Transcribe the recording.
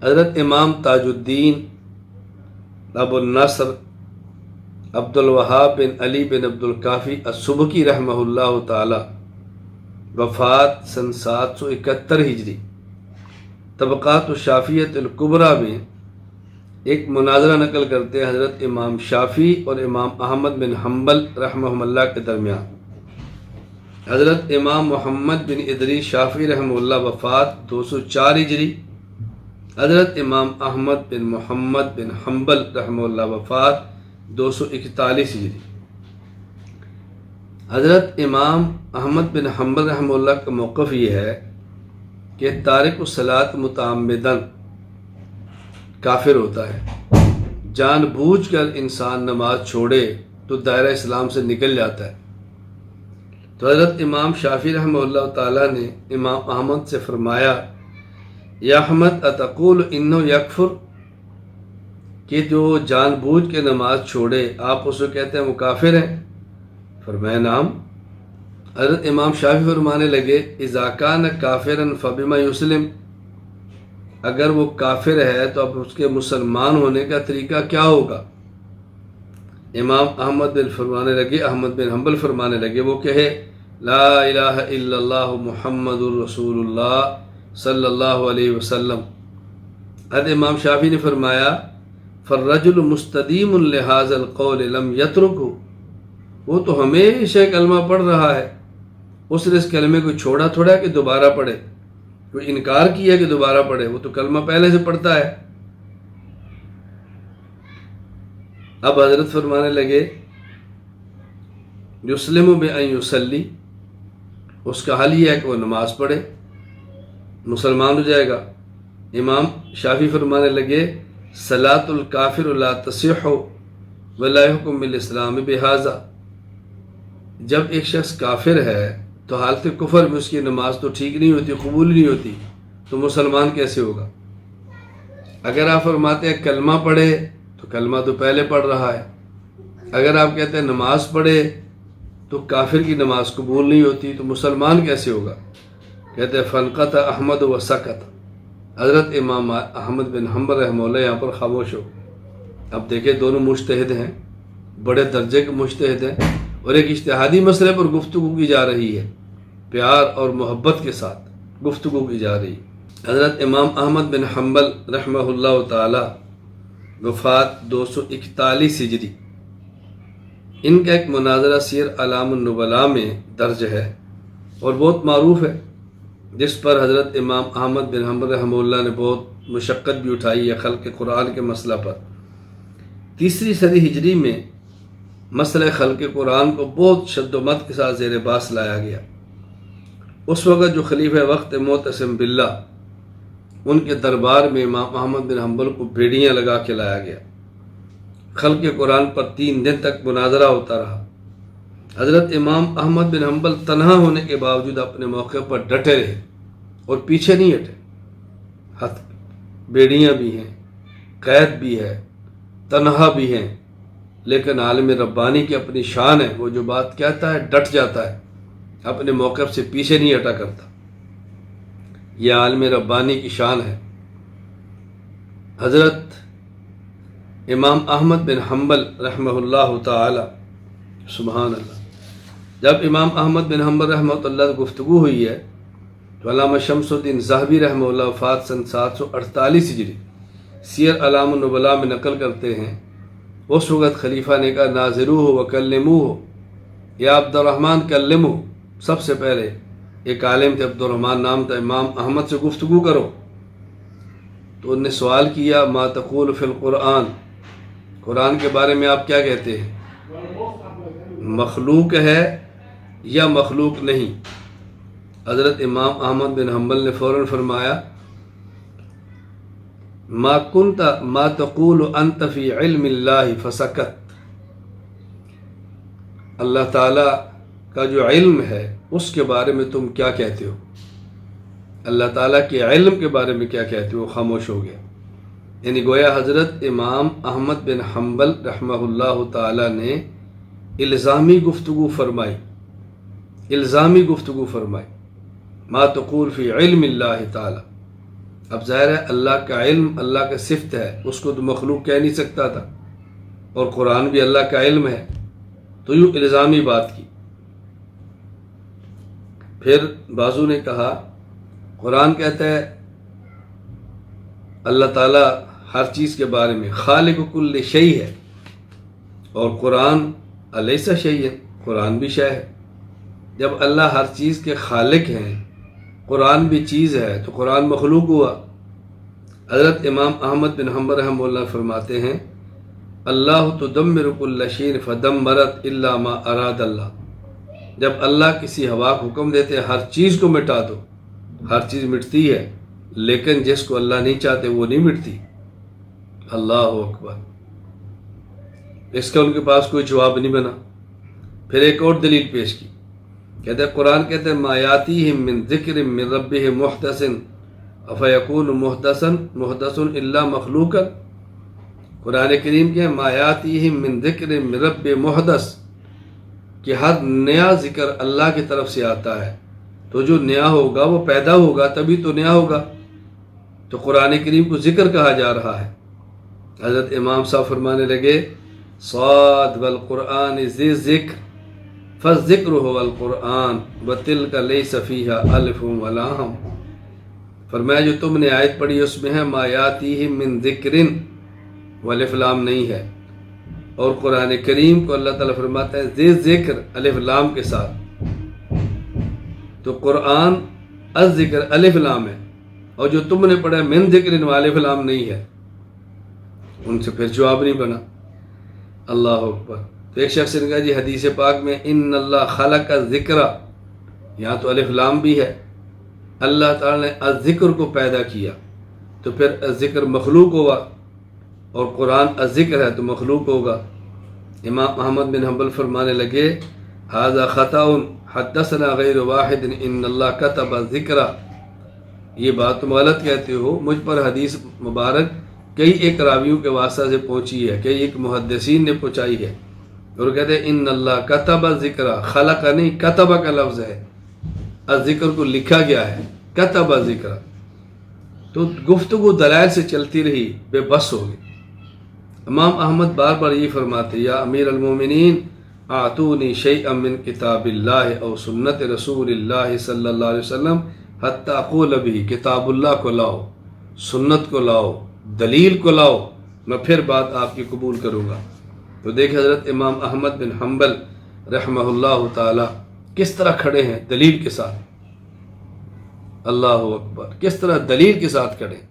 حضرت امام تاج الدین ابو النصر عبد الوہاب بن علی بن عبد الکافی السبکی رحمہ اللہ تعالی، وفات سن 771 ہجری۔ طبقات الشافعیۃ الکبریٰ میں ایک مناظرہ نقل کرتے ہیں حضرت امام شافعی اور امام احمد بن حنبل رحمہ اللہ کے درمیان۔ حضرت امام محمد بن ادریس شافعی رحمہ اللہ وفات 204 ہجری۔ حضرت امام احمد بن محمد بن حنبل رحمہ اللہ وفات 241 ہجری۔ حضرت امام احمد بن حنبل رحمہ اللہ کا موقف یہ ہے کہ تارک الصلاۃ متعمداً کافر ہوتا ہے۔ جان بوجھ کر انسان نماز چھوڑے تو دائرہ اسلام سے نکل جاتا ہے۔ تو حضرت امام شافعی رحمہ اللہ تعالیٰ نے امام احمد سے فرمایا، یا احمد اتقول انہ یکفر، کہ جو جان بوجھ کے نماز چھوڑے آپ اسے کہتے ہیں وہ کافر ہے؟ فرمایا نعم۔ حضرت امام شافعی فرمانے لگے، اذا کان کافرا فبما یسلم، اگر وہ کافر ہے تو اب اس کے مسلمان ہونے کا طریقہ کیا ہوگا؟ امام احمد بن حنبل فرمانے لگے وہ کہے لا الہ الا اللہ محمد الرسول اللہ صلی اللہ علیہ وسلم۔ حضرت امام شافعی نے فرمایا، فالرجل مستدیم لهذا القول لم يترکه، وہ تو ہمیشہ کلمہ پڑھ رہا ہے، اس نے اس کلمے کو چھوڑا تھوڑا کہ دوبارہ پڑھے، کوئی انکار کیا کہ دوبارہ پڑھے، وہ تو کلمہ پہلے سے پڑھتا ہے۔ اب حضرت فرمانے لگے، یسلم بأن یصلی، اس کا حل یہ ہے کہ وہ نماز پڑھے، مسلمان ہو جائے گا۔ امام شافعی فرمانے لگے، صلاۃ الکافر لا تصح ولا یحکم بالاسلام بہذا، جب ایک شخص کافر ہے تو حالت کفر میں اس کی نماز تو ٹھیک نہیں ہوتی، قبول نہیں ہوتی، تو مسلمان کیسے ہوگا؟ اگر آپ فرماتے ہیں کلمہ پڑھے تو کلمہ تو پہلے پڑھ رہا ہے، اگر آپ کہتے ہیں نماز پڑھے تو کافر کی نماز قبول نہیں ہوتی، تو مسلمان کیسے ہوگا؟ کہتے ہیں فنقت احمد و سکت، حضرت امام احمد بن حنبل رحمہ اللہ یہاں پر خاموش ہو۔ اب دیکھیں دونوں مجتہد ہیں، بڑے درجے کے مجتہد ہیں، اور ایک اجتہادی مسئلے پر گفتگو کی جا رہی ہے، پیار اور محبت کے ساتھ گفتگو کی جا رہی ہے۔ حضرت امام احمد بن حنبل رحمہ اللہ تعالی وفات 241 ہجری۔ ان کا ایک مناظرہ سیر اعلام النبلاء میں درج ہے اور بہت معروف ہے، جس پر حضرت امام احمد بن حنبل رحمہ اللہ نے بہت مشقت بھی اٹھائی ہے خلق قرآن کے مسئلہ پر۔ 3 صدی ہجری میں مسئلہ خلق قرآن کو بہت شد و مت کے ساتھ زیر باس لایا گیا۔ اس وقت جو خلیفہ وقت معتصم باللہ، ان کے دربار میں امام احمد بن حنبل کو بیڑیاں لگا کے لایا گیا۔ خلق قرآن پر 3 دن تک مناظرہ ہوتا رہا۔ حضرت امام احمد بن حنبل تنہا ہونے کے باوجود اپنے موقع پر ڈٹے رہے اور پیچھے نہیں ہٹے۔ بیڑیاں بھی ہیں، قید بھی ہے، تنہا بھی ہیں، لیکن عالم ربانی کی اپنی شان ہے، وہ جو بات کہتا ہے ڈٹ جاتا ہے، اپنے موقف سے پیچھے نہیں ہٹا کرتا۔ یہ عالم ربانی کی شان ہے۔ حضرت امام احمد بن حنبل رحمہ اللہ تعالی، سبحان اللہ، جب امام احمد بن حنبل رحمہ اللہ سے گفتگو ہوئی ہے تو علامہ شمس الدین ذہبی رحمہ اللہ وفات سن 748 ہجری سیر اعلام النبلاء میں نقل کرتے ہیں، اس وقت خلیفہ نے کہا ناظروہ وکلموہ، یا عبد الرحمن کلمو، سب سے پہلے ایک عالم تھے عبد الرحمن نام تھا، امام احمد سے گفتگو کرو۔ تو انہوں نے سوال کیا ما تقول فی القرآن، قرآن کے بارے میں آپ کیا کہتے ہیں؟ مخلوق ہے یا مخلوق نہیں؟ حضرت امام احمد بن حنبل نے فوراً فرمایا ما تقول انت فی علم اللہ، فسکت، اللہ تعالیٰ کا جو علم ہے اس کے بارے میں تم کیا کہتے ہو؟ اللہ تعالیٰ کے علم کے بارے میں کیا کہتے ہو؟ خاموش ہو گیا۔ یعنی گویا حضرت امام احمد بن حنبل رحمہ اللہ تعالیٰ نے الزامی گفتگو فرمائی، ما تقول فی علم اللہ تعالی، اب ظاہر ہے اللہ کا علم اللہ کا صفت ہے، اس کو تو مخلوق کہہ نہیں سکتا تھا، اور قرآن بھی اللہ کا علم ہے، تو یوں الزامی بات کی۔ پھر بازو نے کہا قرآن کہتا ہے اللہ تعالیٰ ہر چیز کے بارے میں خالق کل شیء ہے، اور قرآن الیس شیء، قرآن بھی شے ہے۔ جب اللہ ہر چیز کے خالق ہیں، قرآن بھی چیز ہے، تو قرآن مخلوق ہوا۔ حضرت امام احمد بن حنبل رحمہ اللہ فرماتے ہیں اللہ تدمر کل شیء فدمرت الا ما اراد اللہ، جب اللہ کسی ہوا کو حکم دیتے ہیں ہر چیز کو مٹا دو، ہر چیز مٹتی ہے، لیکن جس کو اللہ نہیں چاہتے وہ نہیں مٹتی۔ اللہ اکبر، اس کا ان کے پاس کوئی جواب نہیں بنا۔ پھر ایک اور دلیل پیش کی، کہتے ہیں قرآن کہتے ہیں ما یاتیہم من ذکر من ربہم محدث افیکون محدث الا مخلوقا، قرآن کریم کے ما یاتیہم من ذکر من رب محدث، کہ ہر نیا ذکر اللہ کی طرف سے آتا ہے، تو جو نیا ہوگا وہ پیدا ہوگا تبھی تو نیا ہوگا، تو قرآن کریم کو ذکر کہا جا رہا ہے۔ حضرت امام صاحب فرمانے لگے صاد والقرآن ذی ذکر فالذکر هو القرآن وتلک لیس فیہا الف ولا ہم، فرمایا جو تم نے آیت پڑھی اس میں ہے ما یاتیہم من ذکر، والف لام نہیں ہے، اور قرآن کریم کو اللہ تعالیٰ فرماتا ہے ذی ذکر الف لام کے ساتھ، تو قرآن الذکر الف لام ہے، اور جو تم نے پڑھا من ذکر الف لام نہیں ہے، ان سے پھر جواب نہیں بنا۔ اللہ اکبر۔ تو ایک شخص نے کہا جی حدیث پاک میں ان اللہ خلق الذکر، یہاں تو الف لام بھی ہے، اللہ تعالیٰ نے الذکر کو پیدا کیا، تو پھر الذکر مخلوق ہوا، اور قرآن الذکر ہے تو مخلوق ہوگا۔ امام احمد بن حنبل فرمانے لگے ھذا خطأ حدثنا غیر واحد ان اللہ کتب الذکر، یہ بات تم غلط کہتے ہو، مجھ پر حدیث مبارک کئی ایک راویوں کے واسطہ سے پہنچی ہے، کئی ایک محدثین نے پہنچائی ہے، اور کہتے ہیں ان اللہ کتب الذکر، خلق نہیں کتب کا لفظ ہے، الذکر کو لکھا گیا ہے، کتب الذکر۔ تو گفتگو دلائل سے چلتی رہی، بے بس ہو گئی۔ امام احمد بار بار یہ فرماتے یا امیر المومنین اعطونی شیئا من کتاب اللہ او سنت رسول اللہ صلی اللہ علیہ وسلم حتی اقول بھی، کتاب اللہ کو لاؤ، سنت کو لاؤ، دلیل کو لاؤ، میں پھر بات آپ کی قبول کروں گا۔ تو دیکھ حضرت امام احمد بن حنبل رحمہ اللہ تعالی کس طرح کھڑے ہیں دلیل کے ساتھ، اللہ اکبر، کس طرح دلیل کے ساتھ کھڑے ہیں۔